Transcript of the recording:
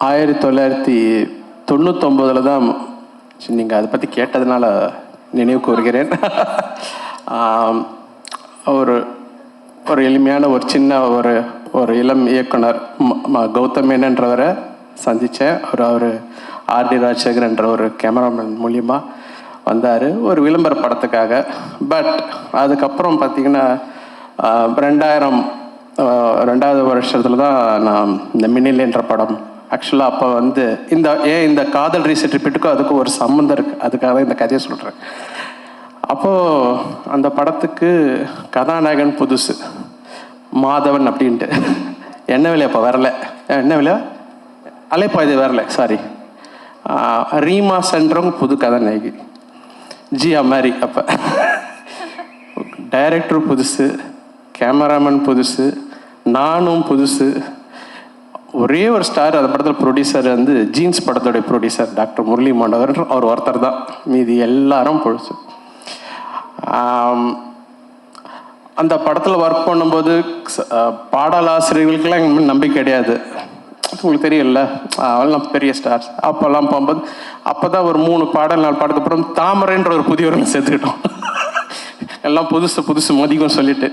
1999 தான் நீங்கள் அதை பற்றி கேட்டதுனால நினைவு கூறுகிறேன். ஒரு ஒரு எளிமையான ஒரு சின்ன ஒரு இளம் இயக்குனர் கௌதம் மேனன்றவரை சந்தித்தேன். அவர் ஆர்டி ராஜசேகர் என்ற ஒரு கேமராமேன் மூலியமாக வந்தார் ஒரு விளம்பர படத்துக்காக. பட் அதுக்கப்புறம் பார்த்திங்கன்னா 2000 வருஷத்தில் தான் நான் இந்த மின்னில் என்ற படம் ஆக்சுவலாக அப்போ வந்து இந்த காதல் ரீசெட் ரிப்பீட்டுக்கும் அதுக்கும் ஒரு சம்மந்தம் இருக்குது. அதுக்காக தான் இந்த கதையை சொல்கிறேன். அப்போது அந்த படத்துக்கு கதாநாயகன் புதுசு மாதவன் அப்படின்ட்டு என்ன விலையா அப்போ வரல, என்ன விலையா அலைப்பா இது வரல, சாரி ரீமா சென்றவங்க புது கதாநாயகி ஜியா மாதிரி. அப்போ டைரக்டர் புதுசு, கேமராமேன் புதுசு, நானும் புதுசு. ஒரே ஒரு ஸ்டார் அந்த படத்தில் ப்ரொடியூசர் வந்து ஜீன்ஸ் படத்தோடைய ப்ரொடியூசர் டாக்டர் முரளி மாண்டவர், அவர் ஒருத்தர் தான், மீதி எல்லாரும் புதுசு. அந்த படத்தில் ஒர்க் பண்ணும்போது பாடலாசிரியர்களுக்கெல்லாம் எங்கள் நம்பிக்கை கிடையாது. உங்களுக்கு தெரியல, அவெல்லாம் பெரிய ஸ்டார்ஸ். அப்போல்லாம் போகும்போது அப்போ தான் ஒரு 3 பாடல் 4 பாடலுக்கு அப்புறம் தாமரைன்ற ஒரு புதியவர்கள் சேர்த்துக்கிட்டோம். எல்லாம் புதுசு மதிக்கும் சொல்லிட்டு